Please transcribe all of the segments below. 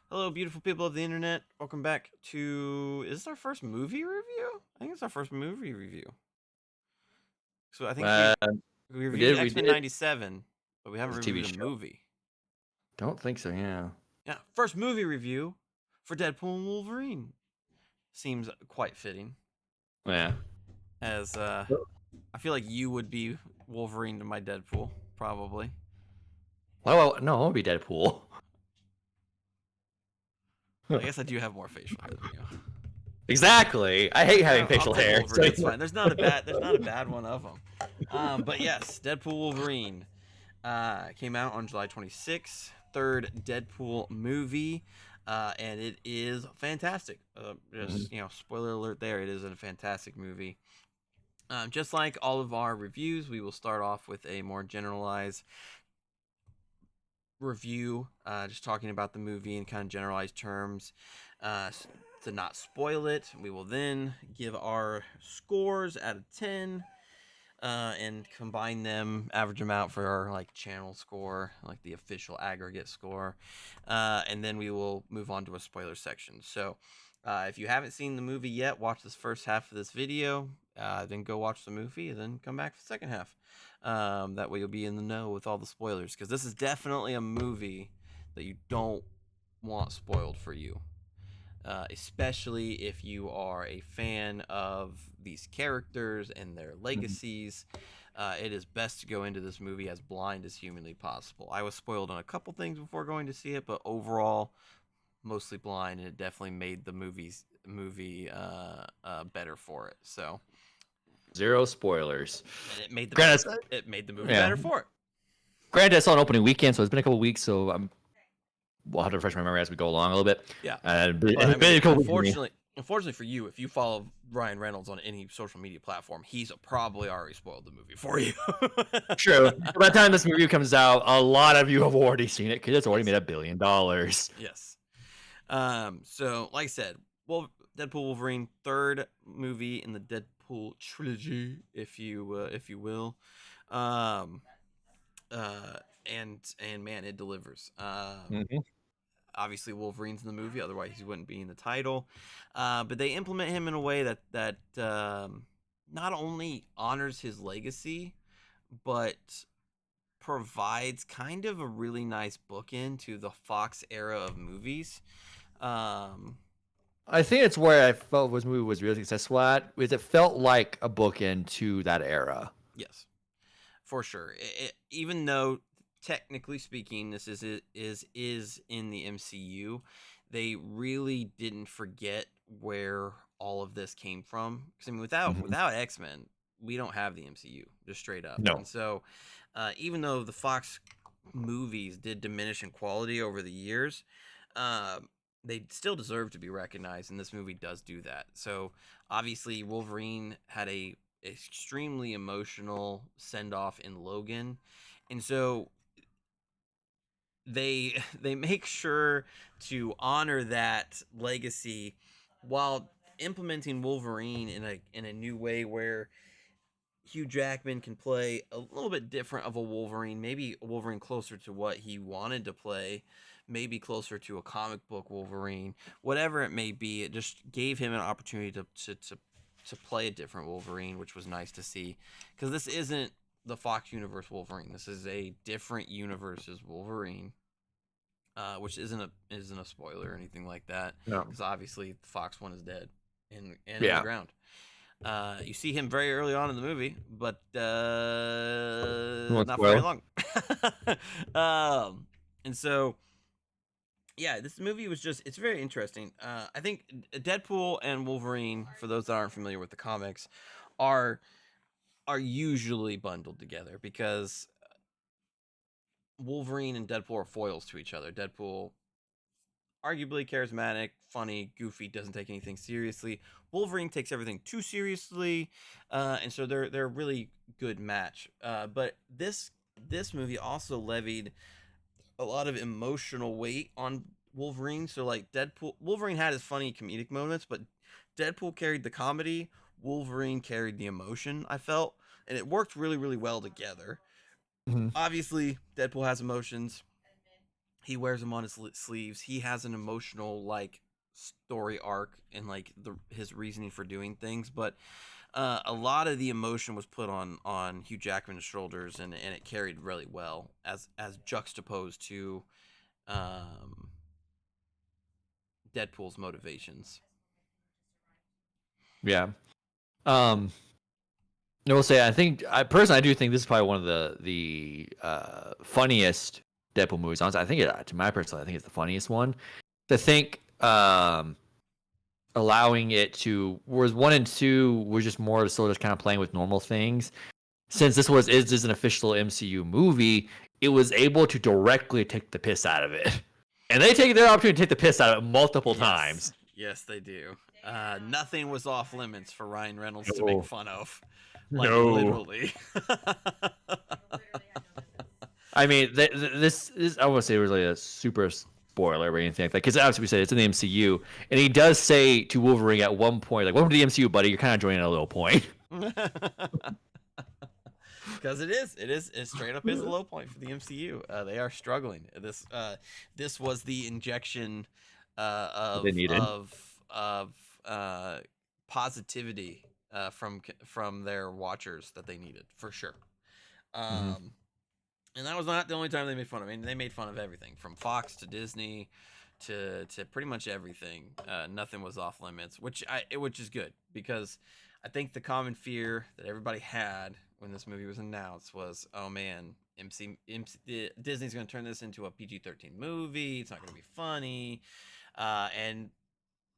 Hello, beautiful people of the internet. Welcome back to. Is this our first movie review? I think it's our first movie review. So I think we Uh, we we reviewed did, we X Men did. '97, but we It was haven't a TV reviewed a show. movie. Don't think so. Yeah. Yeah, first movie review for Deadpool and Wolverine seems quite fitting, Yeah. as I feel like you would be Wolverine to my Deadpool, probably. Well, no, I won't be Deadpool. But I guess I do have more facial hair than you. Exactly. I hate having I'll facial take hair. Wolverine. That's fine. There's not a bad one of them. But yes, Deadpool Wolverine. Came out on July 26th, third Deadpool movie, and it is fantastic. Mhm. Spoiler alert there, it is a fantastic movie. Just like all of our reviews, we will start off with a more generalized review, just talking about the movie in kind of generalized terms. To not spoil it, we will then give our scores out of 10, and combine them, average them out for our like channel score, like the official aggregate score, and then we will move on to a spoiler section. So, if you haven't seen the movie yet, watch this first half of this video, then go watch the movie, and then come back for the second half. That way, you'll be in the know with all the spoilers, because this is definitely a movie that you don't want spoiled for you. Especially if you are a fan of these characters and their legacies. It is best to go into this movie as blind as humanly possible. I was spoiled on a couple things before going to see it, but overall, mostly blind, and it definitely made the movie better for it. So, Zero spoilers. and Granted, it made the movie yeah. better for it. Granted, I saw an opening weekend, so it's been a couple weeks, so we'll have to refresh my memory as we go along a little bit. Yeah, but I It's been mean, a couple weeks for me. unfortunately for you, if you follow Ryan Reynolds on any social media platform, he's probably already spoiled the movie for you. True. By the time this review comes out, a lot of you have already seen it because it's already Yes. made $1 billion. Yes. So like I said, Deadpool Wolverine, third movie in the Deadpool trilogy, if you will. Um, and man, it delivers. Mhm. Obviously Wolverine's in the movie, otherwise he wouldn't be in the title. But they implement him in a way that not only honors his legacy, but provides kind of a really nice bookend to the Fox era of movies. Um, I think it's where I felt this movie was really successful at, is it felt like a bookend to that era. yes, for sure. Even though technically speaking, this is in the MCU, they really didn't forget where all of this came from. Because I mean, Mhm. without X-Men, we don't have the MCU, just straight up. And No. so, even though the Fox movies did diminish in quality over the years, they still deserve to be recognized, and this movie does do that. So obviously, Wolverine had a extremely emotional send off in Logan, and so they make sure to honor that legacy while implementing Wolverine in a new way where Hugh Jackman can play a little bit different of a Wolverine, maybe a Wolverine closer to what he wanted to play, maybe closer to a comic book Wolverine, whatever it may be. It just gave him an opportunity to play a different Wolverine, which was nice to see, because this isn't the Fox universe Wolverine. This is a different universe's Wolverine, which isn't a spoiler or anything like that, No. because obviously the Fox one is dead and in the Yeah. ground. You see him very early on in the movie, but Won't not for very spoil. long. um, and so, yeah, this movie was it's very interesting. I think Deadpool and Wolverine, for those that aren't familiar with the comics, are are usually bundled together because Wolverine and Deadpool are foils to each other. Deadpool arguably charismatic, funny, goofy, doesn't take anything seriously. Wolverine takes everything too seriously, and so they're a really good match. But this movie also levied a lot of emotional weight on Wolverine. So like Wolverine had his funny comedic moments, but Deadpool carried the comedy. Wolverine carried the emotion. I felt, and it worked really well together. Mhm. Obviously, Deadpool has emotions. He wears them on his sleeves. He has an emotional like story arc and like his reasoning for doing things, but a lot of the emotion was put on Hugh Jackman's shoulders, and it carried really well as juxtaposed to um, Deadpool's motivations. Yeah. Um, I will say, I personally, I do think this is probably one of the funniest Deadpool movies. Honestly, I think to my personal, I think it's the funniest one. To think, allowing it to, whereas 1 and 2 were just more still just kind of playing with normal things. Since this is an official MCU movie, it was able to directly take the piss out of it, and they take their opportunity to take the piss out of it multiple Yes, times. yes, they do. Nothing was off limits for Ryan Reynolds to make No, fun of, like no. literally. I mean, this I won't say really a super spoiler or anything like that, because obviously we said it's in the MCU, and he does say to Wolverine at one point, like, "Welcome to the MCU, buddy. You're kind of joining at a little point." Because it straight up is a low point for the MCU. They are struggling. This was the injection That they needed. of positivity from their watchers that they needed for sure. Hmm. Um, and that was not the only time they made fun of. I mean, they made fun of everything from Fox to Disney to pretty much everything. Nothing was off limits, which is good because I think the common fear that everybody had when this movie was announced was, oh man, Disney's going to turn this into a PG-13 movie. It's not going to be funny, and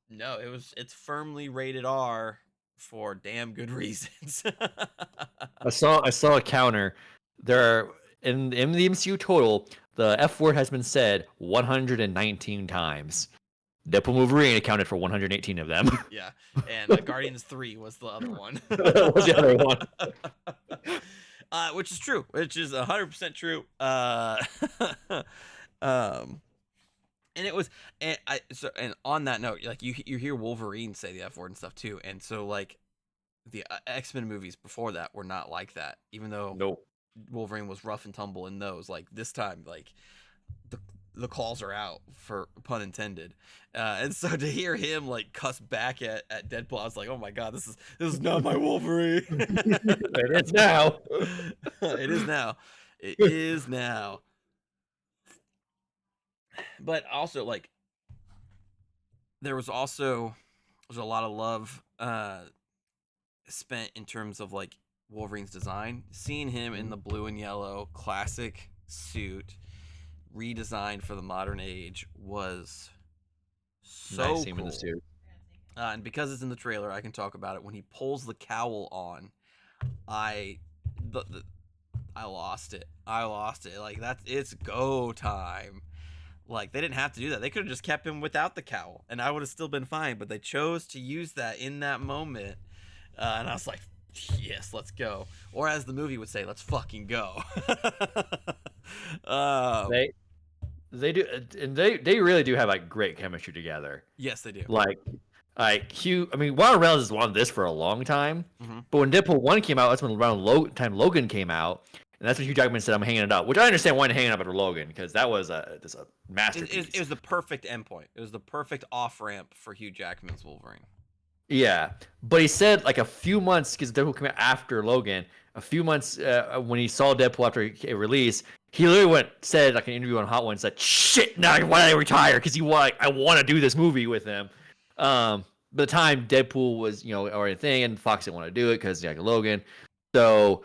no, it's firmly rated R for damn good reasons. I saw a counter. There are in the MCU total, the F word has been said 119 times. Deadpool Wolverine accounted for 118 of them. Yeah, and Guardians 3 was the other one. That was the other one. Which is true, which is 100% true. Um, and it was, and on that note, like you hear Wolverine say the F word and stuff too, and so like the X-Men movies before that were not like that, even though Nope. Wolverine was rough and tumble in those. Like this time, like the the calls are out for pun intended, and so to hear him like cuss back at Deadpool, I was like, oh my god, this is not my Wolverine. It is now. It is now. It is now. But also like there's a lot of love spent in terms of like Wolverine's design. Seeing him in the blue and yellow classic suit redesigned for the modern age was Nice so team in the cool. suit. And because it's in the trailer, I can talk about it. When he pulls the cowl on, I the I lost it. I lost it. Like it's go time. Like they didn't have to do that. They could have just kept him without the cowl, and I would have still been fine. But they chose to use that in that moment, and I was like, "Yes, let's go." Or as the movie would say, "Let's fucking go." um, They they do, and they really do have like great chemistry together. yes, they do. Like Hugh. I mean, Ryan Reynolds has wanted this for a long time, Hmm. but when Deadpool 1 came out, that's when around time Logan came out, and that's when Hugh Jackman said, "I'm hanging it up," which I understand why hanging up after Logan, because that was a It masterpiece. was the perfect endpoint. It was the perfect off ramp for Hugh Jackman's Wolverine. Yeah, but he said like a few months, because Deadpool came out after Logan. A few months when he saw Deadpool after it released, he literally said like an interview on Hot One, said, "Shit, now why did I retire?" Because I want to do this movie with him. By the time Deadpool was already a thing, and Fox didn't want to do it because like Logan, so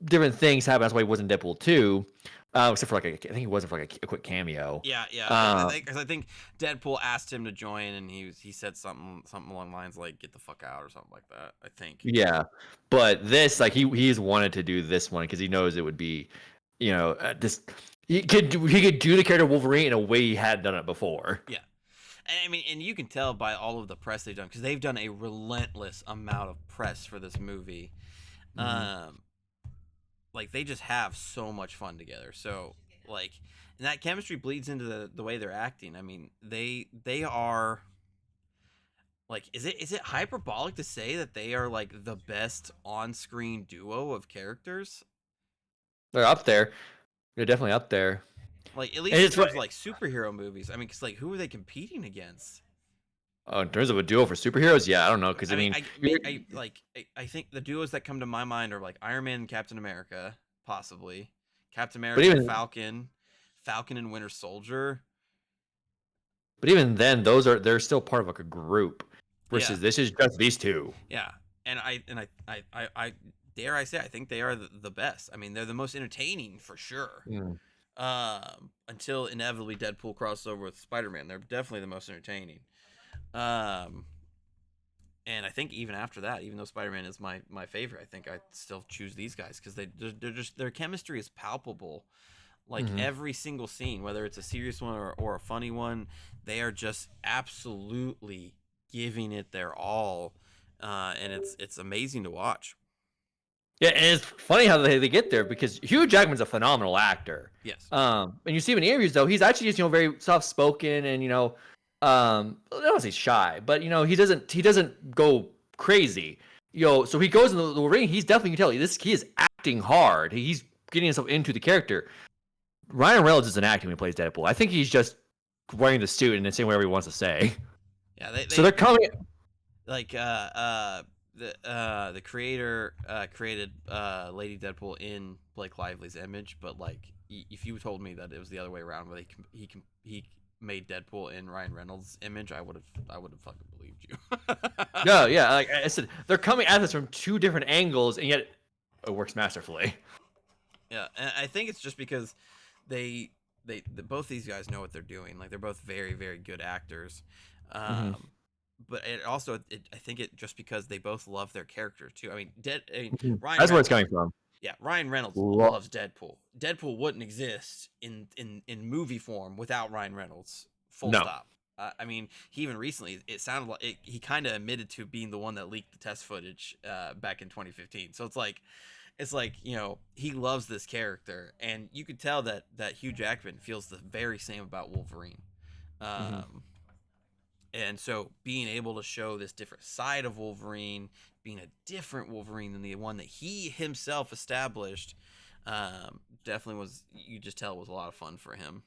different things happened. That's why he wasn't Deadpool 2, except for like I think he wasn't for like a quick cameo. Yeah, yeah. Uh, Cause I think Deadpool asked him to join, and he said something along the lines like "get the fuck out" or something like that. I think. Yeah, but this like he's wanted to do this one because he knows it would be, this he could do the character Wolverine in a way he had done it before. Yeah, and I mean, and you can tell by all of the press they've done because they've done a relentless amount of press for this movie. Hmm. Um, like they just have so much fun together. So like, and that chemistry bleeds into the way they're acting. I mean, they are like, is it hyperbolic to say that they are like the best on screen duo of characters? They're up there. They're definitely up there. Like at And least in it's terms what of like superhero movies. I mean, because like who are they competing against? in terms of a duo for superheroes, yeah, I don't know because I I mean, mean, I think the duos that come to my mind are like Iron Man and Captain America, possibly Captain but America and even Falcon, Falcon and Winter Soldier. but even then, they're still part of like a group. Yeah, Versus this is just these two. yeah, and I dare I say I think they are the best. I mean, they're the most entertaining for sure. Mm. Until inevitably Deadpool crosses over with Spider-Man, they're definitely the most entertaining. Um, and I think even after that, even though Spider-Man is my favorite, I think I still choose these guys because they're just their chemistry is palpable. Like Hmm. every single scene, whether it's a serious one or a funny one, they are just absolutely giving it their all, and it's amazing to watch. Yeah, and it's funny how they get there because Hugh Jackman's a phenomenal actor. Yes. And you see him in interviews though, he's actually just very soft spoken and I don't want to say shy, but he doesn't go crazy. So he goes in the ring. He's definitely, you can tell he is acting hard. He's getting himself into the character. Ryan Reynolds isn't acting when he plays Deadpool. I think he's just wearing the suit and saying whatever he wants to say. Yeah, So they're coming. like the creator created Lady Deadpool in Blake Lively's image, but like if you told me that it was the other way around, where he made Deadpool in Ryan Reynolds' image, I would have fucking believed you. No, yeah, like I said, they're coming at this from two different angles, and yet it works masterfully. Yeah, and I think it's just because they both these guys know what they're doing. Like they're both very very good actors. Hmm. Um, but it also I think it just because they both love their character too. I mean Ryan That's where it's Reynolds. coming from. Yeah, Ryan Reynolds Lo- loves Deadpool. Deadpool wouldn't exist in movie form without Ryan Reynolds. Full no. stop. I mean, he even recently it sounded like he kind of admitted to being the one that leaked the test footage back in 2015. So it's like he loves this character, and you could tell that Hugh Jackman feels the very same about Wolverine. Hmm. Um, and so being able to show this different side of Wolverine, being a different Wolverine than the one that he himself established, definitely was, you just tell, was a lot of fun for him.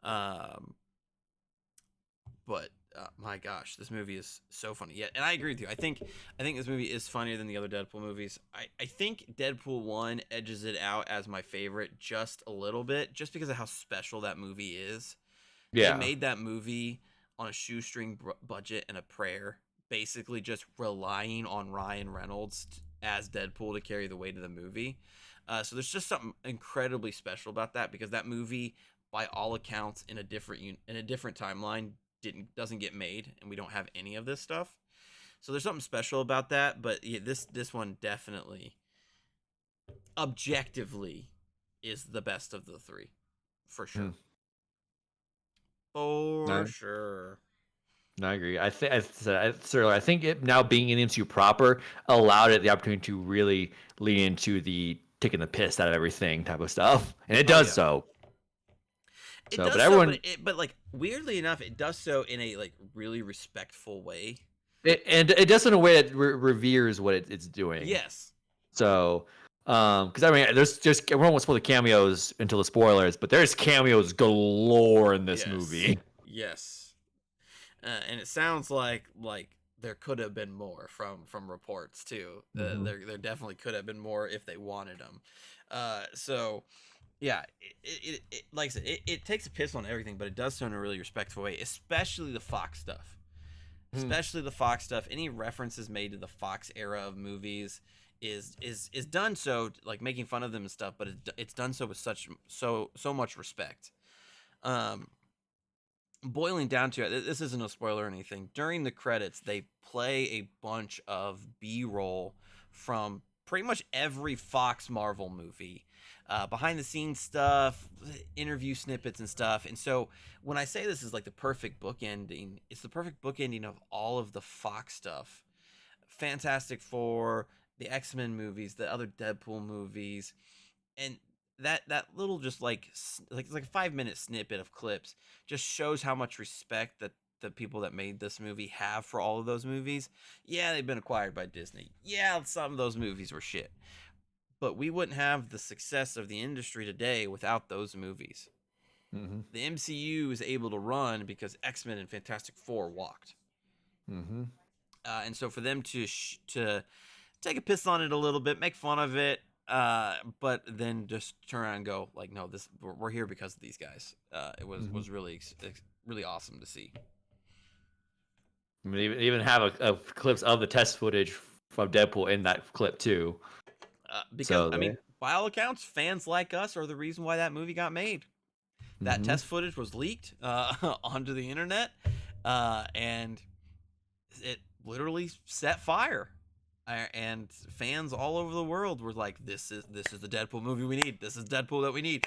Um, but my gosh, this movie is so funny. Yeah, and I agree with you. I think this movie is funnier than the other Deadpool movies. I think Deadpool 1 edges it out as my favorite just a little bit, just because of how special that movie is. They Yeah. made that movie on a shoestring budget and a prayer, basically just relying on Ryan Reynolds as Deadpool to carry the weight of the movie. So there's just something incredibly special about that, because that movie, by all accounts, in a different timeline, doesn't get made, and we don't have any of this stuff. So there's something special about that. But yeah, this one definitely, objectively, is the best of the three, for Mm. sure. For No, sure. no, I agree. I think it now being in MCU proper allowed it the opportunity to really lean into the taking the piss out of everything type of stuff, and it Oh does yeah. so. It But does so, everyone, but like weirdly enough, it does so in a like really respectful way. and it does in a way that reveres what it's doing. Yes. So, because I mean, there's just everyone wants to spoil the cameos until the spoilers, but there's cameos galore in this Yes. movie. Yes. And it sounds like there could have been more from reports too. Hmm. There definitely could have been more if they wanted them. So yeah, like I said, it takes a piss on everything, but it does so in a really respectful way, especially the Fox stuff. Especially the Fox stuff. Any references made to the Fox era of movies is done so, like making fun of them and stuff, but it's done so with so much respect. Um, Boiling down to it, this isn't a spoiler or anything. During the credits, they play a bunch of B-roll from pretty much every Fox Marvel movie, behind the scenes stuff, interview snippets and stuff. And so when I say this is like the perfect book ending, it's the perfect book ending of all of the Fox stuff. Fantastic Four, the X-Men movies, the other Deadpool movies, and that little just like it's like a 5 minute snippet of clips just shows how much respect that the people that made this movie have for all of those movies. Yeah, they've been acquired by Disney. Yeah, some of those movies were shit, but we wouldn't have the success of the industry today without those movies. Mm-hmm. The MCU is able to run because X-Men and Fantastic Four walked. Mm-hmm. And so for them to take a piss on it a little bit, make fun of it, but then just turn around and go like, no, this we're here because of these guys. It Mm-hmm. was really really awesome to see. I mean, even have a clips of the test footage from Deadpool in that clip too. Because So I they. mean, by all accounts, fans like us are the reason why that movie got made. That Mm-hmm. test footage was leaked onto the internet, and it literally set fire. And fans all over the world were like, this is the Deadpool movie we need. This is Deadpool that we need.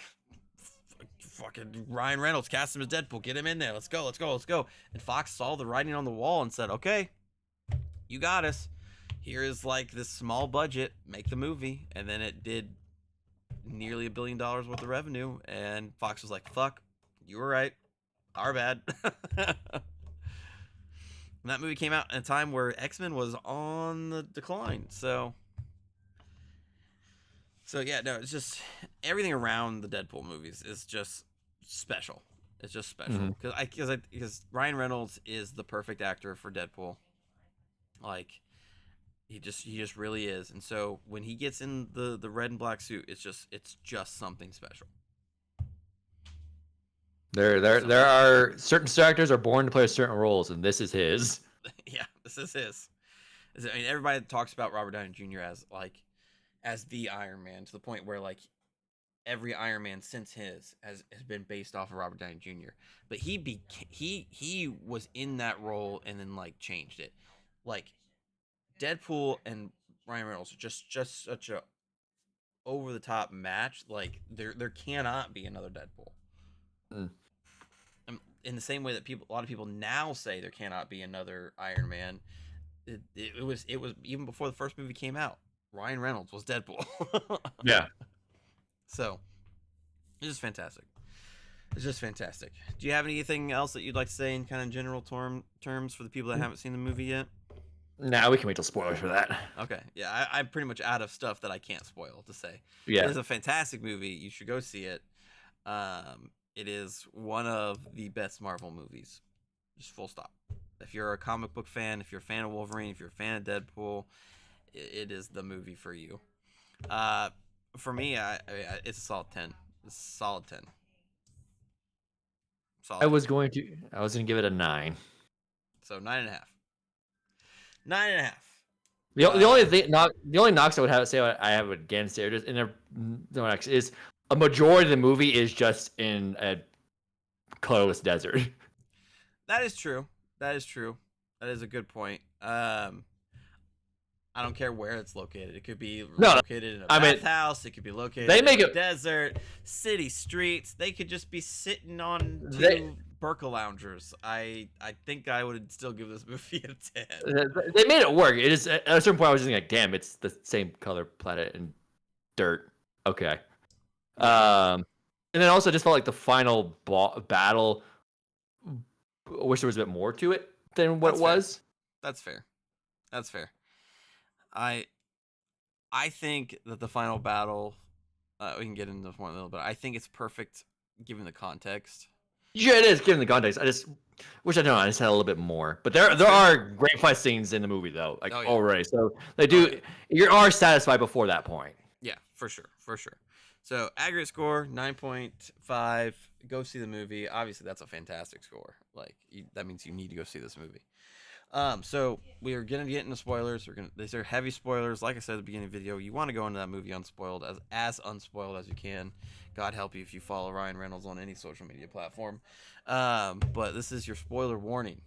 Fucking Ryan Reynolds, cast him as Deadpool. Get him in there. Let's go. Let's go. Let's go. And Fox saw the writing on the wall and said, okay, you got us. Here is like this small budget. Make the movie. And then it did nearly $1 billion worth of revenue. And Fox was like, fuck, you were right. Our bad. And that movie came out at a time where X-Men was on the decline. So yeah, no, it's just everything around the Deadpool movies is just special. It's just Mm-hmm. special because Ryan Reynolds is the perfect actor for Deadpool. Like he just really is. And so when he gets in the red and black suit, it's just something special. So There are certain actors are born to play certain roles, and this is his. yeah, this is his. I mean, everybody talks about Robert Downey Jr. as the Iron Man to the point where like every Iron Man since his has been based off of Robert Downey Jr. But he was in that role and then like changed it. Like Deadpool and Ryan Reynolds are just such a over the top match. Like there cannot be another Deadpool. Mm. In the same way that a lot of people now say there cannot be another Iron Man. It was even before the first movie came out. Ryan Reynolds was Deadpool. Yeah. So it's just fantastic. It's just fantastic. Do you have anything else that you'd like to say in kind of general terms for the people that haven't seen the movie yet? Now we can wait till spoilers for that. Okay, yeah, I'm pretty much out of stuff that I can't spoil to say. It Yeah. is a fantastic movie. You should go see it. It is one of the best Marvel movies. Just full stop. If you're a comic book fan, if you're a fan of Wolverine, if you're a fan of Deadpool, it is the movie for you. For me, it's a solid 10. It's a solid 10. Solid 10. I was gonna give it a 9. So 9.5. 9.5. The only thing the only knocks I would have say I have against it is is a majority of the movie is just in a colorless desert. That is true. That is true. That is a good point. I don't care where it's located. It could be No, located in a I mean, bathhouse. It could be located they in make a it desert, city streets. They could just be sitting on they two Burka loungers. I think I would still give this movie a 10. they made it work. It is at a certain point I was just like, damn, it's the same color planet and dirt. Okay. Yeah. And then also just felt like the final battle. I wish there was a bit more to it than what That's it fair. was. That's fair. That's fair. I I think that the final battle, we can get into this more in a little bit. I think it's perfect given the context. Yeah, it is given the context. I just wish I just had a little bit more. But there That's fair. are great fight scenes in the movie though, like Oh yeah. already. So they Oh do. yeah. You are satisfied before that point. Yeah, for sure, for sure. So aggregate score 9.5. Go see the movie. Obviously, that's a fantastic score. Like that means you need to go see this movie. So we are gonna get into spoilers. These are heavy spoilers. Like I said at the beginning of the video, you want to go into that movie unspoiled, as unspoiled as you can. God help you if you follow Ryan Reynolds on any social media platform. But this is your spoiler warning.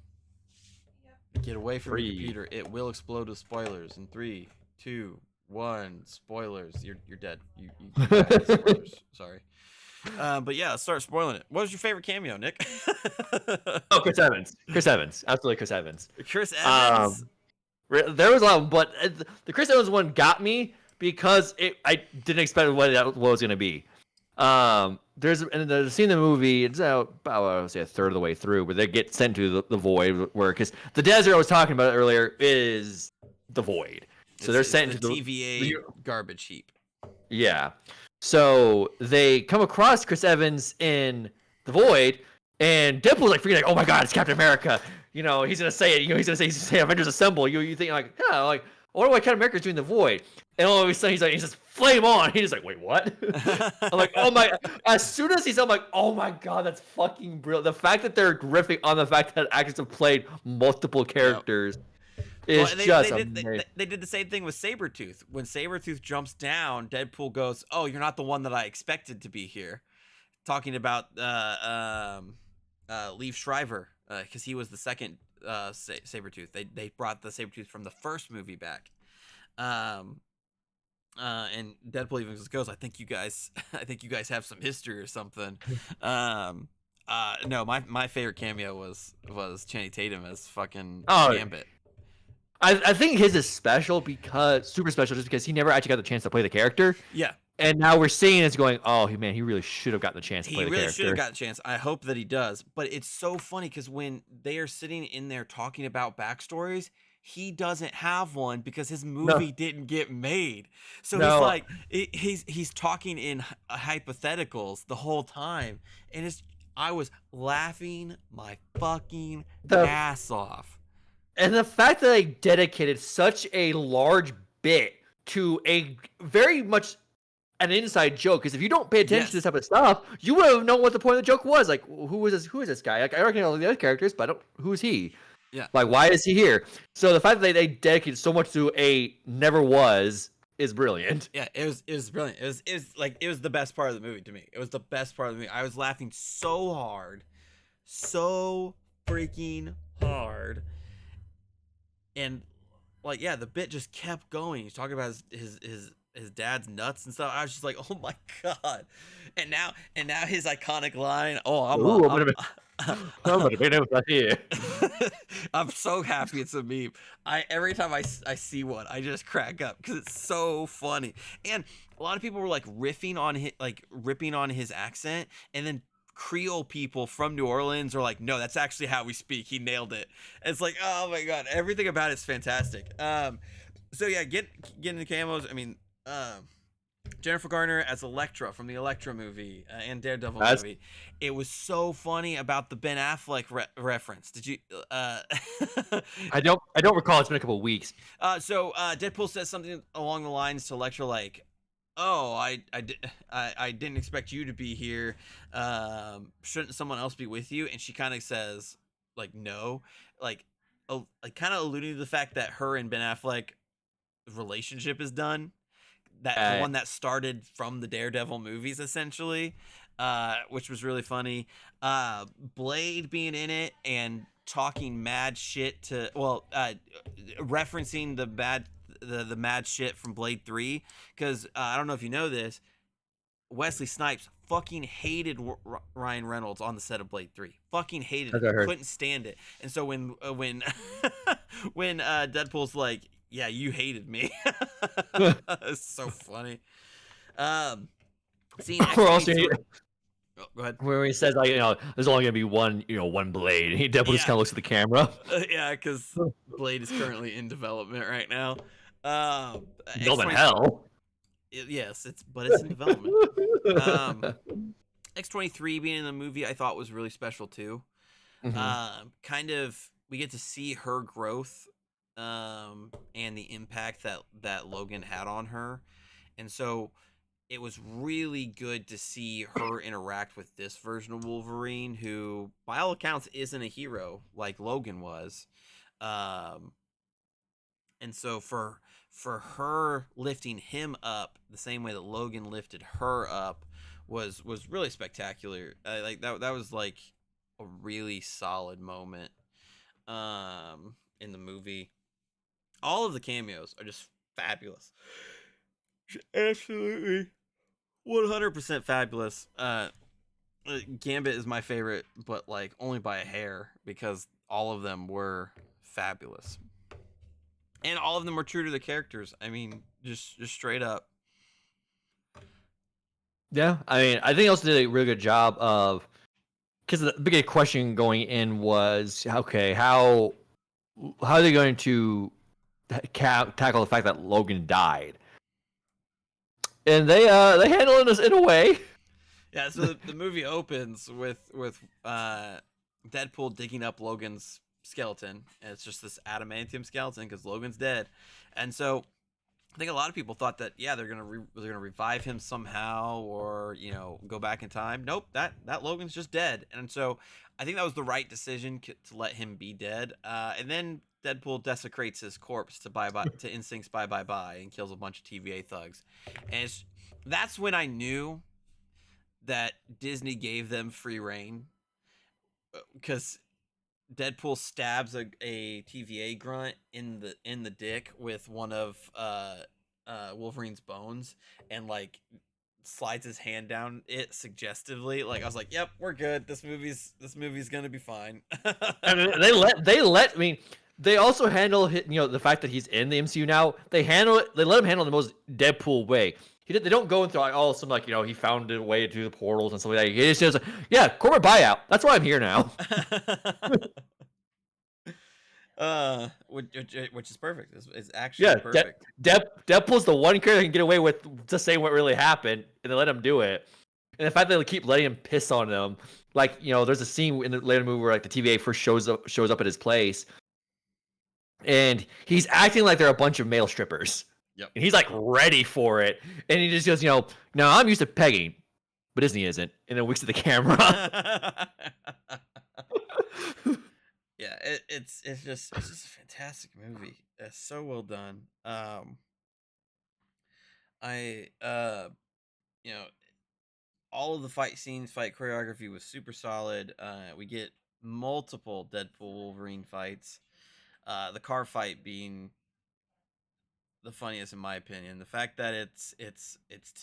Get away from your 3. computer. It will explode with spoilers in 3, 2, 1. Spoilers. You're dead. You died. Spoilers. Sorry. But yeah, let's start spoiling it. What was your favorite cameo, Nick? Oh, Chris Evans. Chris Evans. Absolutely Chris Evans. Chris Evans. There was a lot, but the Chris Evans one got me because I didn't expect what that was going to be. There's the scene in the movie. It's about I would say a third of the way through, where they get sent to the void, where because the desert I was talking about earlier is the void. So they're sent the to TVA garbage heap. Yeah. So they come across Chris Evans in the Void, and Deadpool's like freaking like, oh my god, it's Captain America. He's gonna say it. He's gonna say Avengers Assemble. You think like, yeah, like, I wonder why Captain America's doing the Void. And all of a sudden he says, flame on. He's just like, wait, what? I'm like, oh my. As soon as he's, I'm like, oh my god, that's fucking brilliant. The fact that they're riffing on the fact that actors have played multiple Yep. characters Well, is and just amazing. they did the same thing with Sabretooth. When Sabretooth jumps down, Deadpool goes, "Oh, you're not the one that I expected to be here." Talking about Liev Schreiber, because he was the second Sabretooth. They brought the Sabretooth from the first movie back. Um, and Deadpool even just goes, I think you guys have some history or something. No, my favorite cameo was Channing Tatum as fucking Oh, Gambit. I think his is special because super special just because he never actually got the chance to play the character. Yeah, And now we're seeing it's going, oh man, he really should have gotten the chance to he play the really character. should have got a chance. I hope that he does. But it's so funny because when they are sitting in there talking about backstories, he doesn't have one because his movie didn't get made. So he's No. like, he's talking in hypotheticals the whole time, and I was laughing my fucking ass off. And the fact that they dedicated such a large bit to a very much an inside joke, because if you don't pay attention to this type of stuff, you would have known what the point of the joke was. Like, who is this? Who is this guy? Like, I recognize all the other characters, but who's he? Yeah. Like, why is he here? So the fact that they dedicated so much to a never was is brilliant. Yeah, it was brilliant. It was the best part of the movie to me. It was the best part of the movie. I was laughing so hard, so freaking hard. And like, yeah, the bit just kept going. He's talking about his dad's nuts and stuff. I was just like, oh my god. And now his iconic line, I'm gonna be here. I'm so happy it's a meme. Every time I see one, I just crack up because it's so funny. And a lot of people were like ripping on his accent, and then Creole people from New Orleans are like, no, that's actually how we speak. He nailed it. It's like, oh my god, everything about it's fantastic. So yeah, get into camos. I mean, Jennifer Garner as Elektra from the Elektra movie and Daredevil movie. It was so funny about the Ben Affleck reference. Did you? I don't recall. It's been a couple of weeks. So Deadpool says something along the lines to Elektra like, "Oh, I didn't expect you to be here. Shouldn't someone else be with you?" And she kind of says like, "No," like kind of alluding to the fact that her and Ben Affleck relationship is done. That the one that started from the Daredevil movies, essentially, which was really funny. Blade being in it and talking mad shit to, referencing the mad shit from Blade 3, because I don't know if you know this, Wesley Snipes fucking hated Ryan Reynolds on the set of Blade 3. Fucking hated it. Couldn't stand it. And so when when Deadpool's like, yeah, you hated me. It's so funny. Seeing go ahead. Where he says like, there's only gonna be one blade. And Deadpool just kind of looks at the camera. Yeah, because Blade is currently in development right now. Development hell. Yes, it's in development. X-23 being in the movie, I thought was really special too. Mm-hmm. Kind of, we get to see her growth. And the impact that Logan had on her, and so it was really good to see her interact with this version of Wolverine, who by all accounts isn't a hero like Logan was, and so for her lifting him up the same way that Logan lifted her up was really spectacular. Like that was like a really solid moment in the movie. All of the cameos are just fabulous. Absolutely 100% fabulous. Gambit is my favorite, but like only by a hair, because all of them were fabulous. And all of them were true to the characters. I mean, just straight up. Yeah, I mean, I think they also did a really good job of, because the big question going in was, okay, how are they going to tackle the fact that Logan died? And they handled it in a way. Yeah, so the movie opens with Deadpool digging up Logan's skeleton, and it's just this adamantium skeleton because Logan's dead, and so I think a lot of people thought that yeah they're gonna revive him somehow or go back in time. Nope, that Logan's just dead, and so I think that was the right decision to let him be dead. And then Deadpool desecrates his corpse to bye to Instinct's bye bye bye and kills a bunch of TVA thugs, and that's when I knew that Disney gave them free reign because Deadpool stabs a TVA grunt in the dick with one of Wolverine's bones and like slides his hand down it suggestively. Like I was like, "Yep, we're good. This movie's gonna be fine." I mean, I mean, they also handle the fact that he's in the MCU now. They handle it. They let him handle it the most Deadpool way. They don't go into like all of a sudden like he found a way to the portals and stuff like that. He just says, yeah, corporate buyout. That's why I'm here now. Which is perfect. It's actually Yeah, perfect. Deadpool's the one character that can get away with just saying what really happened, and they let him do it. And the fact that they keep letting him piss on them, like there's a scene in the later movie where like the TVA first shows up at his place, and he's acting like they're a bunch of male strippers, Yep. and he's like ready for it, and he just goes, no, I'm used to pegging, but Disney isn't, and then winks at the camera. Yeah, it's just a fantastic movie. It's so well done. I you know, all of the fight scenes, fight choreography was super solid. We get multiple Deadpool Wolverine fights. The car fight being the funniest in my opinion. The fact that it's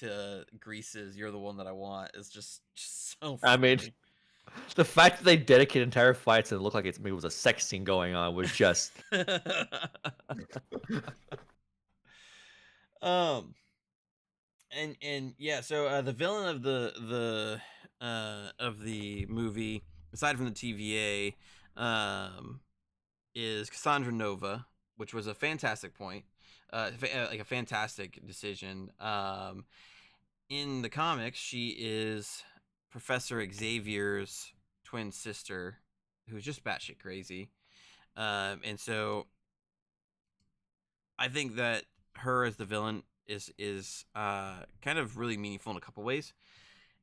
to Grease's "You're the One That I Want" is just so I mean, funny. the fact that they dedicate entire fights and it looked like it was a sex scene going on was just. um and yeah, so the villain of the movie, aside from the TVA, is Cassandra Nova, which was a fantastic point, like a fantastic decision. In the comics, she is Professor Xavier's twin sister, who's just batshit crazy. And so I think that her as the villain is kind of really meaningful in a couple ways.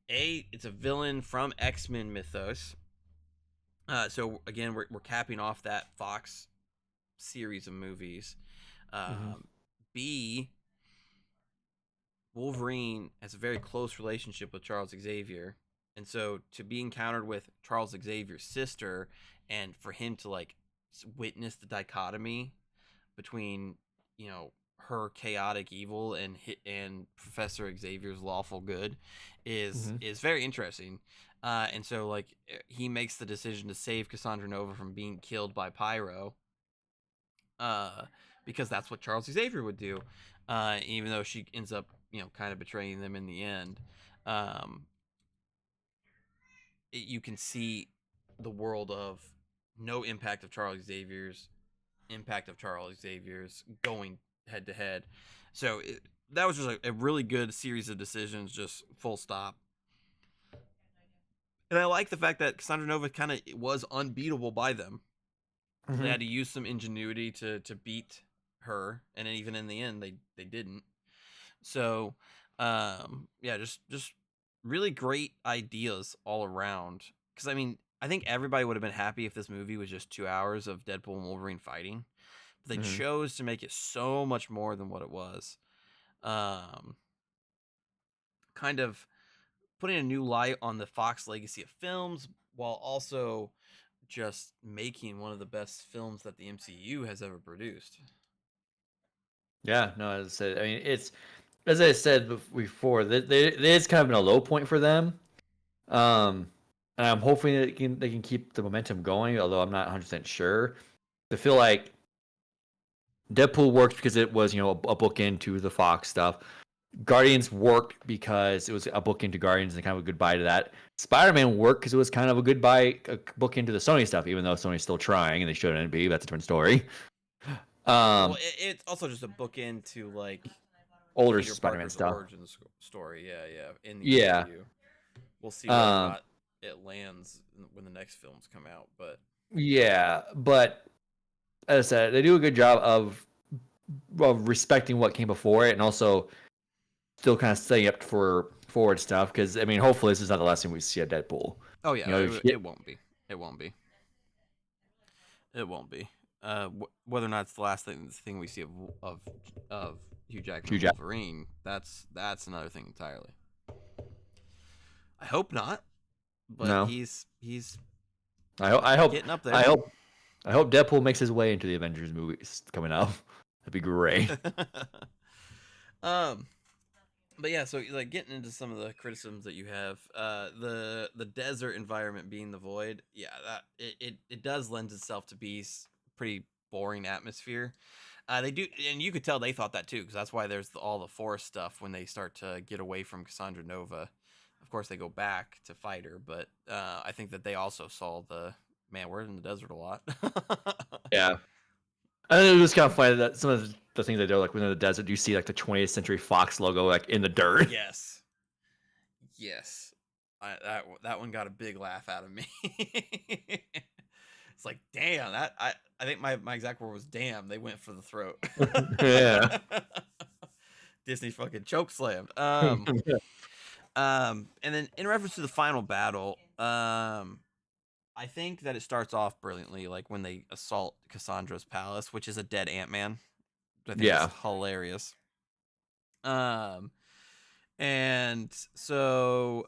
It's a villain from X-Men mythos. So again, we're capping off that Fox series of movies. Mhm. Um, B, Wolverine has a very close relationship with Charles Xavier, and so to be encountered with Charles Xavier's sister, and for him to like witness the dichotomy between her chaotic evil and Professor Xavier's lawful good Mhm. is very interesting. And so like he makes the decision to save Cassandra Nova from being killed by Pyro, uh, because that's what Charles Xavier would do. Even though she ends up kind of betraying them in the end. Um, you can see the world of no impact of Charles Xavier's impact of Charles Xavier's going head to head. So that was just a really good series of decisions, just full stop. And I like the fact that Cassandra Nova kind of was unbeatable by them. They Mhm. had to use some ingenuity to beat her, and then even in the end, they didn't. So, yeah, just really great ideas all around. Because I mean, I think everybody would have been happy if this movie was just 2 hours of Deadpool and Wolverine fighting. But they Mhm. chose to make it so much more than what it was. Um, kind of putting a new light on the Fox legacy of films while also just making one of the best films that the MCU has ever produced. Yeah, no, as I said, I mean, it's as I said before, it is kind of been a low point for them. Um, and I'm hoping that they can keep the momentum going, although I'm not 100% sure. I feel like Deadpool worked because it was, a bookend to the Fox stuff. Guardians worked because it was a bookend to Guardians and kind of a goodbye to that. Spider-Man worked because it was kind of a goodbye, a bookend to the Sony stuff, even though Sony's still trying and they shouldn't be. That's a different story. Well, Um, it's also just a bookend to like Older Peter Spider-Man Parker's stuff. origin story. Yeah, yeah, in the Yeah. MCU. We'll see whether or Um, not it lands when the next films come out. But yeah, but as I said, they do a good job of respecting what came before it, and also still kind of setting up for forward stuff. Because I mean, hopefully, this is not the last thing we see of Deadpool. oh You yeah, know, it won't be. It won't be. It won't be. Whether or not it's the last thing we see of of Hugh Jackman Hugh and Jack. Wolverine, that's another thing entirely. I hope not, but No, he's I hope. I hope. getting up I there. hope. I hope Deadpool makes his way into the Avengers movies coming out. That'd be great. um, but yeah, so like getting into some of the criticisms that you have, the desert environment being the void, yeah, that it does lend itself to be pretty boring atmosphere. They do, and you could tell they thought that too, because that's why there's all the forest stuff when they start to get away from Cassandra Nova. Of course, they go back to fight her, but I think that they also saw the man. We're in the desert a lot. Yeah. I think it was kind of funny that some of the things they do, like when in the desert, you see like the 20th Century Fox logo like in the dirt. Yes, yes, that one got a big laugh out of me. It's like, damn, I think my exact word was damn. They went for the throat. Yeah. Disney fucking choke slammed. And then in reference to the final battle, I think that it starts off brilliantly, like when they assault Cassandra's palace, which is a dead Ant-Man. I think is Yeah. hilarious. Um, and so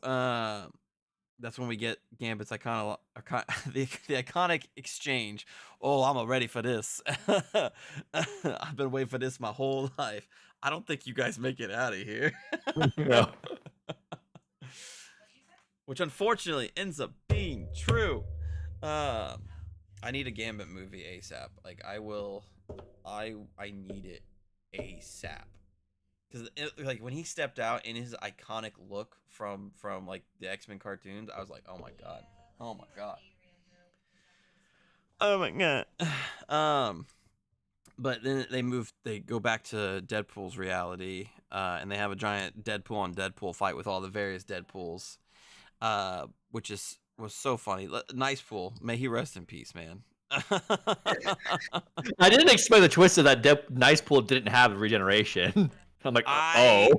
that's when we get Gambit's the iconic exchange. Oh, I'm ready for this. I've been waiting for this my whole life. I don't think you guys make it out of here. Yeah. Which unfortunately ends up being true. Um, I need a Gambit movie ASAP. Like I will, I need it ASAP. Because like when he stepped out in his iconic look from like the X-Men cartoons, I was like, oh my god, oh my god, oh my god. Um, but then they go back to Deadpool's reality, and they have a giant Deadpool on Deadpool fight with all the various Deadpools, which was so funny. Nice Pool, may he rest in peace, man. I didn't expect the twist of that Nice Pool didn't have regeneration. I'm like, oh. I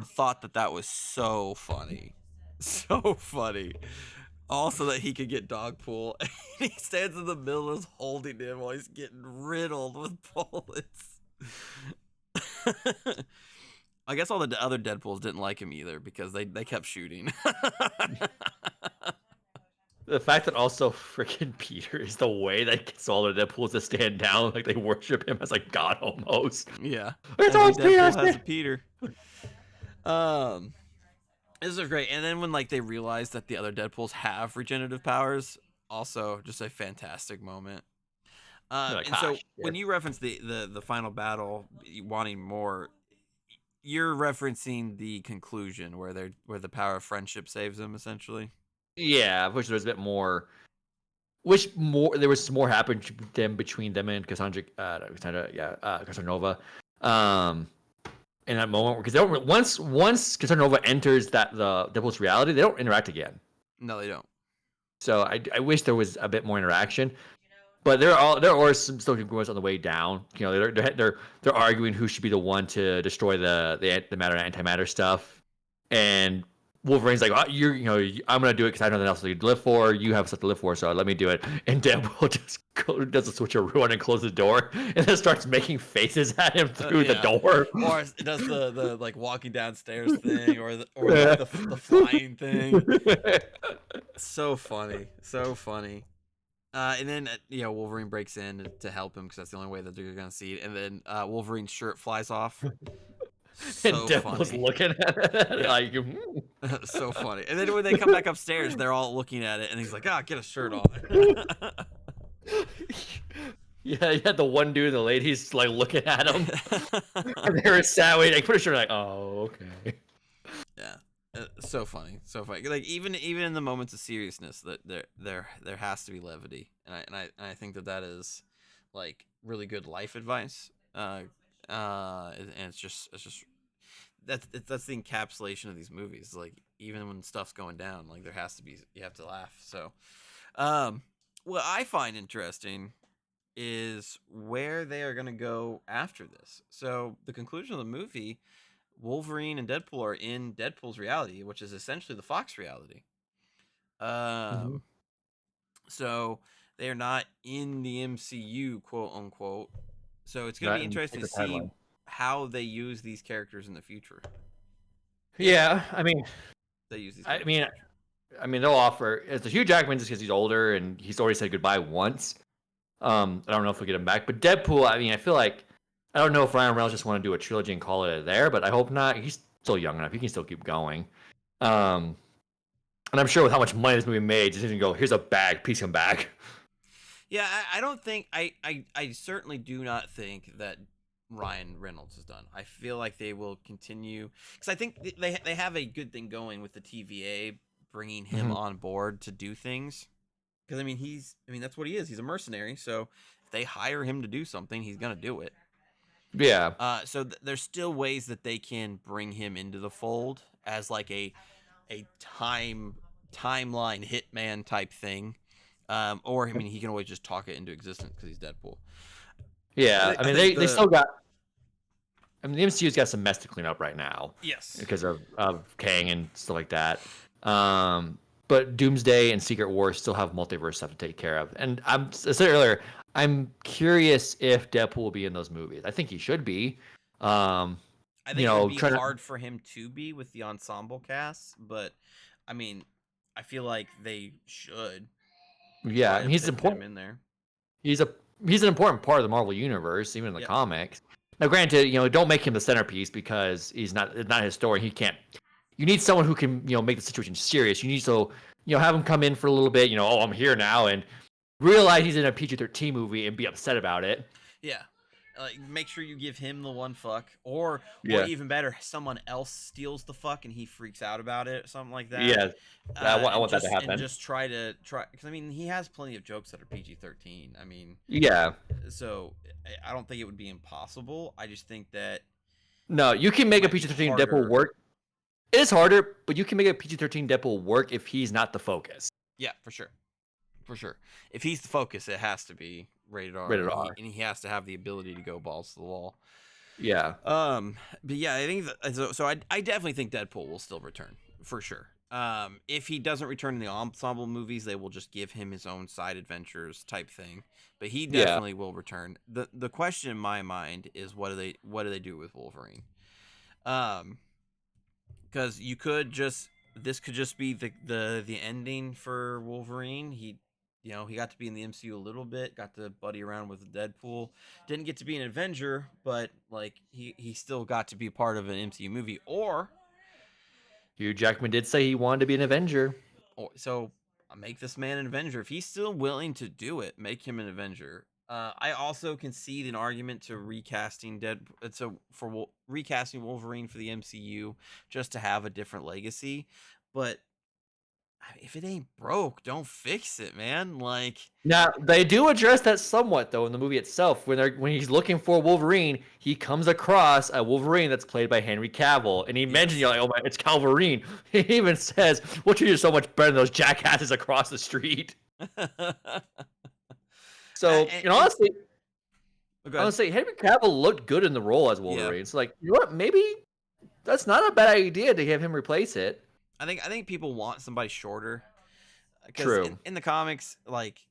thought that was so funny, so funny. Also, that he could get dog pool, and he stands in the middle and is holding him while he's getting riddled with bullets. I guess all the other Deadpools didn't like him either because they kept shooting. The fact that also freaking Peter is the way that gets all the Deadpools to stand down, like they worship him as like God almost. Yeah, It's every always Peter. Deadpool has a Peter. Um, this is great. And then when like they realize that the other Deadpools have regenerative powers, also just a fantastic moment. You're like, And ah, so when shit. you reference the final battle, wanting more, you're referencing the conclusion where the power of friendship saves them essentially. Yeah, which there's a bit more. Which more there was more happened between them and Cassandra, yeah, Casanova, in that moment because they don't once Casanova enters the Deadpool's reality, they don't interact again. No, they don't. So I wish there was a bit more interaction. But there are some still congruence on the way down. You know, they're arguing who should be the one to destroy the matter and antimatter stuff, and Wolverine's like, oh, I'm gonna do it because I have nothing else to live for. You have stuff to live for, so let me do it. And Deadpool just does a switcheroo and closes the door, and then starts making faces at him through the Yeah. door. Or it does the like walking downstairs thing, or the flying thing. So funny, so funny. And then Wolverine breaks in to help him because that's the only way that they're gonna see it. And then Wolverine's shirt flies off. And So Deadpool's funny. looking at it Yeah. like, So funny. And then when they come back upstairs, they're all looking at it, and he's like, "Ah, get a shirt on." yeah, you had the one dude and the ladies like looking at him. And they were sad. Wait, I put a shirt like, oh, okay. Yeah, so funny, so funny. Like even in the moments of seriousness, that there has to be levity, and I think that is like really good life advice. And it's just that's the encapsulation of these movies. Like even when stuff's going down, like there has to be, you have to laugh. So, um, what I find interesting is where they are going to go after this. So the conclusion of the movie, Wolverine and Deadpool are in Deadpool's reality, which is essentially the Fox reality. Mhm. Um, so they are not in the MCU, quote unquote. So it's going to be Not in interesting to different see timeline. how they use these characters in the future. If Yeah, I mean, they use these I characters in mean, the future. they'll offer it's a Hugh Jackman just because he's older and he's already said goodbye once. I don't know if we get him back, but Deadpool. I mean, I feel like I don't know if Ryan Reynolds just want to do a trilogy and call it there, but I hope not. He's still young enough; he can still keep going. Um, and I'm sure with how much money this movie made, just didn't go. Here's a bag, please come back. Yeah, I don't think I certainly do not think that Ryan Reynolds is done. I feel like they will continue because I think they have a good thing going with the TVA bringing him Mhm. on board to do things. Because I mean that's what he is. He's a mercenary. So if they hire him to do something, he's gonna do it. Yeah, So there's still ways that they can bring him into the fold as like a timeline hitman type thing. Or I mean, he can always just talk it into existence because he's Deadpool. yeah. I I mean, think they the still got. I mean, the MCU's got some mess to clean up right now yes, because of Kang and stuff like that. Um, but Doomsday and Secret Wars still have multiverse stuff to take care of. And I said earlier, I'm curious if Deadpool will be in those movies. I think he should be. Um, I think it would be trying to. hard for him to be with the ensemble cast, but I mean, I feel like they should Yeah, I try to mean, he's fit him important. in there. He's a he's an important part of the Marvel universe, even in the Yep. comics. Now, granted, don't make him the centerpiece because he's not his story. He can't. You need someone who can make the situation serious. You need to have him come in for a little bit. Oh, I'm here now, and realize he's in a PG-13 movie and be upset about it. Yeah. Like make sure you give him the one fuck, or Yeah, even better, someone else steals the fuck and he freaks out about it, something like that. yeah. I want that to And happen. just try because I mean he has plenty of jokes that are PG-13. I mean, Yeah. so I don't think it would be impossible. I just think that No, you can it make a might be PG-13 Deadpool harder. work. It is harder, but you can make a PG-13 Deadpool work if he's not the focus. Yeah, for sure, for sure. If he's the focus, it has to be rated R, Rated and R. he has to have the ability to go balls to the wall. Yeah. But yeah, I think so. I definitely think Deadpool will still return for sure. If he doesn't return in the ensemble movies, they will just give him his own side adventures type thing. But he Yeah. definitely will return. The question in my mind is what do they do with Wolverine? Um, because you could just this could just be the ending for Wolverine. He got to be in the MCU a little bit, got to buddy around with Deadpool. Didn't get to be an Avenger, but like he still got to be part of an MCU movie. Hugh Jackman did say he wanted to be an Avenger. Or so make this man an Avenger if he's still willing to do it. Make him an Avenger. I also concede an argument to recasting recasting Wolverine for the MCU just to have a different legacy, but if it ain't broke, don't fix it, man. Like, Now they do address that somewhat though in the movie itself. When he's looking for Wolverine, he comes across a Wolverine that's played by Henry Cavill, and he mentions, yes. "Oh my, it's Calverine." He even says, "We'll treat you so much better than those jackasses across the street." So, And go ahead. honestly, Henry Cavill looked good in the role as Yeah, Wolverine. So, like, you know what? Maybe that's not a bad idea to have him replace it. I think people want somebody shorter because True. in the comics, like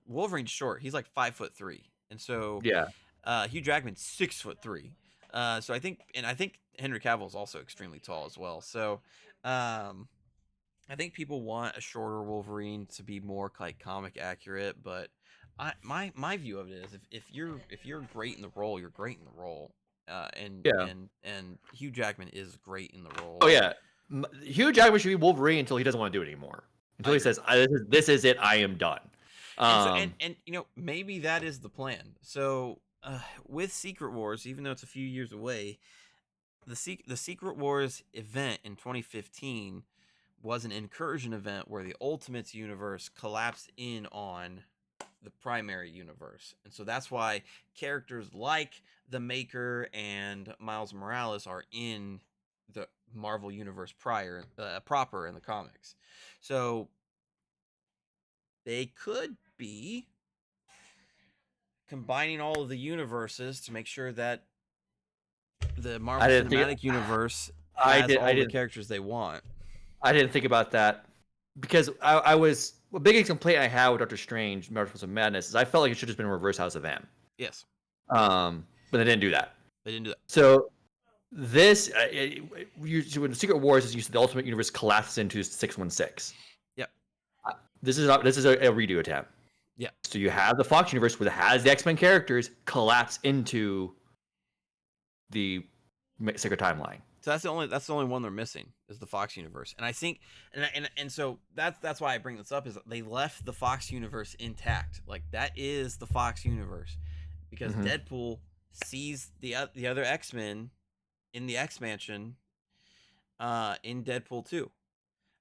Wolverine's short. He's like 5'3", and so Yeah. Hugh Jackman's 6'3". So I think Henry Cavill is also extremely tall as well. So, um, I think people want a shorter Wolverine to be more like comic accurate, but my view of it is if you're great in the role, you're great in the role. Yeah. And Hugh Jackman is great in the Oh role. yeah. Hugh Jackman should be Wolverine until he doesn't want to do it anymore. I Until he agree. says, this is it. I am done." And so Um, and maybe that is the plan. So with Secret Wars, even though it's a few years away, the Secret Wars event in 2015 was an incursion event where the Ultimates universe collapsed in on the primary universe. And so that's why characters like the Maker and Miles Morales are in the Marvel universe proper in the comics. So they could be combining all of the universes to make sure that the I Marvel didn't think. Cinematic Universe I has did. all the characters they want. I didn't think about that because I was the biggest complaint I had with Doctor Strange, Multiverse of Madness, is I felt like it should have just been a reverse House of M. Yes, But they didn't do that. they didn't do that. So this, when Secret Wars is used, the Ultimate Universe collapses into 616. Yep. This is a redo attempt. Yeah. So you have the Fox universe where it has the X-Men characters collapse into the Secret Timeline. So that's the only one they're missing is the Fox universe, and I think and so that's why I bring this up is they left the Fox universe intact. Like that is the Fox universe because Mhm. Deadpool sees the other X-Men in the X Mansion in Deadpool 2.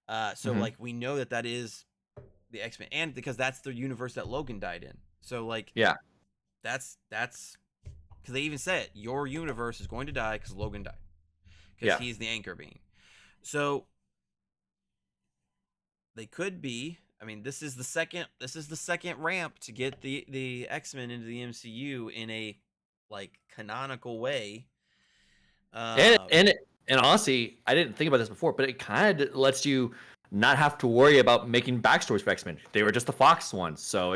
So Mhm. like we know that is the X-Men, and because that's the universe that Logan died in. So like Yeah. that's because they even said your universe is going to die because Logan died because Yeah. he's the anchor being. So they could be. I mean, this is the second ramp to get the X-Men into the MCU in a like canonical way. And Uh, and and honestly, I didn't think about this before, but it kind of lets you not have to worry about making backstories for X-Men. They were just the Fox ones, so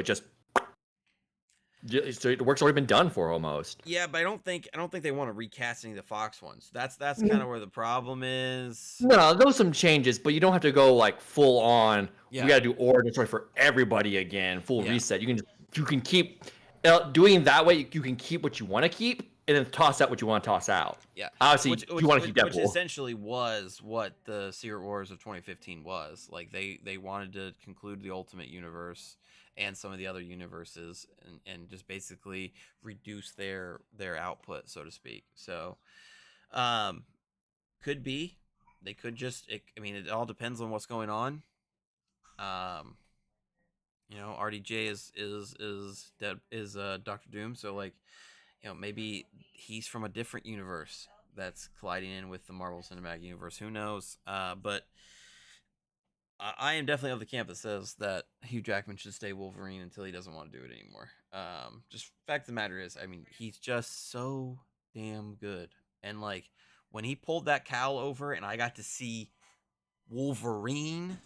the work's already been done for almost. yeah, but I don't think they want to recast any of the Fox ones. That's kind of where the problem is. No, there was some changes, but you don't have to go like full on. We Yeah, got to do origin story for everybody again, full yeah, reset. You can keep doing that way. You can keep what you want to keep, and then toss out what you want to toss out. yeah. Obviously, you want to keep Which Deadpool. essentially was what the Secret Wars of 2015 was. Like they wanted to conclude the Ultimate Universe and some of the other universes and just basically reduce their output, so to speak. So, um, could be they could just. I mean, it all depends on what's going on. Um, RDJ is dead is Doctor Doom, so like maybe he's from a different universe that's colliding in with the Marvel Cinematic Universe. Who knows? But I am definitely of the camp that says that Hugh Jackman should stay Wolverine until he doesn't want to do it anymore. Just fact of the matter is, I mean, he's just so damn good, and like when he pulled that cowl over, and I got to see Wolverine,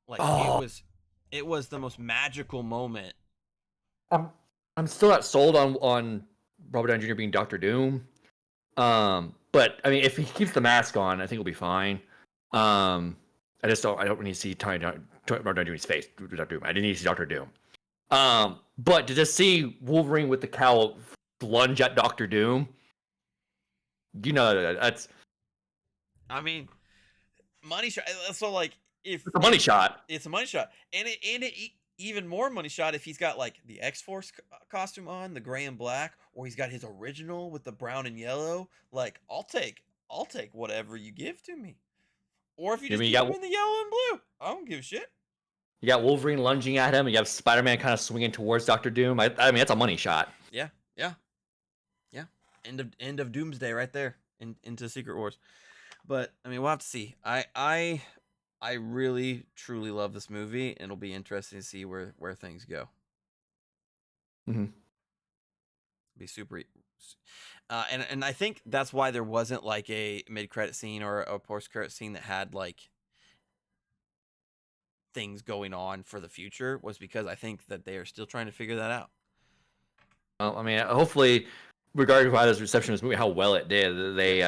like Oh, it was the most magical moment. I'm I'm still not sold on Robert Downey Jr. being Doctor Doom. But I mean, if he keeps the mask on, I think he'll be fine. I don't need to see Robert Downey Jr.'s face. Doctor Doom. I didn't need to see Doctor Doom. But to just see Wolverine with the cowl lunge at Doctor Doom, that's I mean, money shot. So like a money shot. it's a money shot, even more money shot if he's got like the X Force costume on, the gray and black, or he's got his original with the brown and yellow. Like I'll take whatever you give to me, or if you I just mean, keep him in the yellow and blue, I don't give a shit. you got Wolverine lunging at him, and you have Spider-Man kind of swinging towards Doctor Doom. I mean, that's a money shot. Yeah, yeah, yeah. End of Doomsday right there into Secret Wars. But I mean, we'll have to see. I really truly love this movie, and it'll be interesting to see where things go. Mm-hmm. Be super. And I think that's why there wasn't like a mid credit scene or a post credit scene that had like things going on for the future was because I think that they are still trying to figure that out. Well, I mean, hopefully, regardless of how this reception of this movie, how well it did, they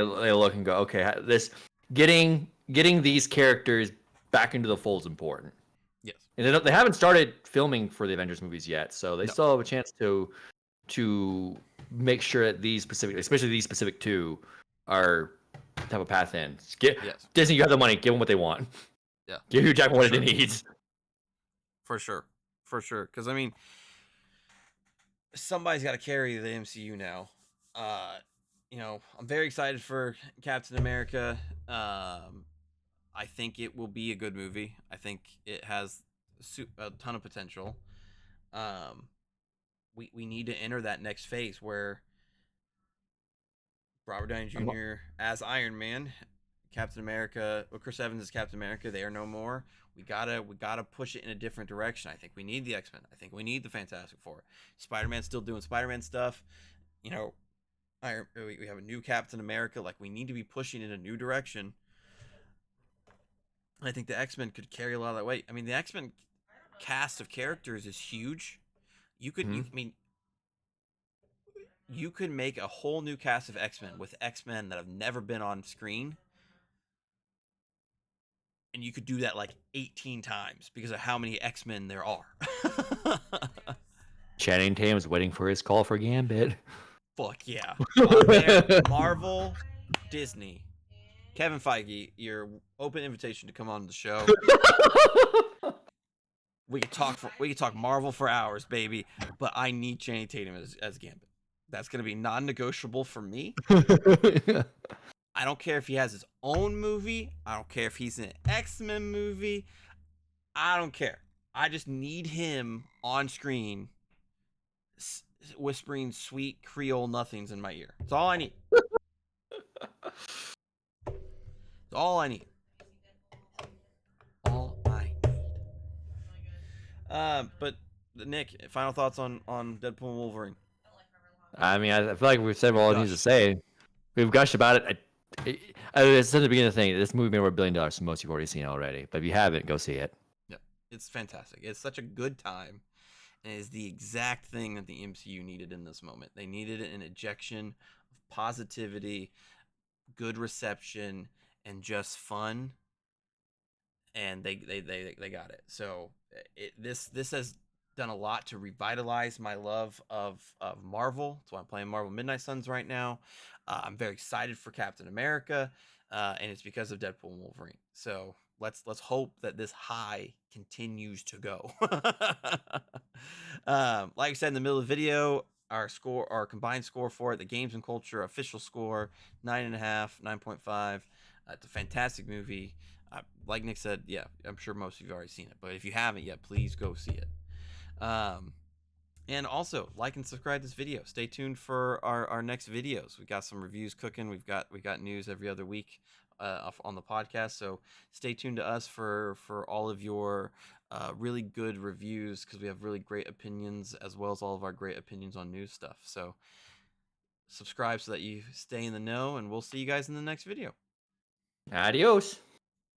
look and go, okay, this getting these characters back into the fold is important. Yes. And they haven't started filming for the Avengers movies yet, so they No. still have a chance to make sure that especially these specific two, are have a path in. Yes. Disney, you have the money, give them what they want. Yeah. Give Hugh Jackman For what sure. it needs. For sure. For sure. Because I mean, somebody's got to carry the MCU now. I'm very excited for Captain America. I think it will be a good movie. I think it has a ton of potential. Um, we need to enter that next phase where Robert Downey I'm- Jr. as Iron Man, Captain America. Well, Chris Evans is Captain America. They are no more. We gotta push it in a different direction. I think we need the X-Men. I think we need the Fantastic Four. Spider-Man's still doing Spider-Man stuff. You know, we have a new Captain America. Like, we need to be pushing in a new direction. I think the X-Men could carry a lot of that weight. I mean, the X-Men cast of characters is huge. Mhm. I mean, you could make a whole new cast of X-Men with X-Men that have never been on screen, and you could do that like 18 times because of how many X-Men there are. Channing Tatum's waiting for his call for Gambit. Fuck yeah. I'm there. Marvel, Disney, Kevin Feige, your open invitation to come on the show. We could talk Marvel for hours, baby. But I need Channing Tatum as Gambit. That's gonna be non-negotiable for me. I don't care if he has his own movie. I don't care if he's in an X-Men movie. I don't care. I just need him on screen whispering sweet Creole nothings in my ear. That's all I need. That's all I need. All I need. But Nick, final thoughts on Deadpool and Wolverine? I mean, I feel like we've said all it needs to Gushed. say. We've gushed about it. I said at the beginning of the thing, this movie made over $1 billion, so most you've already seen already. But if you haven't, go see it. Yeah, it's fantastic. It's such a good time, and it is the exact thing that the MCU needed in this moment. They needed an ejection of positivity, good reception, and just fun, and they got it. So this has done a lot to revitalize my love of Marvel. That's why I'm playing Marvel Midnight Suns right now. I'm very excited for Captain America, and it's because of Deadpool and Wolverine. So let's hope that this high continues to go. Like I said in the middle of the video, our combined score for it, the Games and Culture official score, 9.5, 9.5. It's a fantastic movie. Like Nick said, yeah, I'm sure most of you have already seen it, but if you haven't yet, please go see it. Um, and also like and subscribe to this video. Stay tuned for our next videos. We got some reviews cooking. We got news every other week on the podcast. So stay tuned to us for all of your really good reviews, because we have really great opinions, as well as all of our great opinions on news stuff. So subscribe so that you stay in the know, and we'll see you guys in the next video. Adios.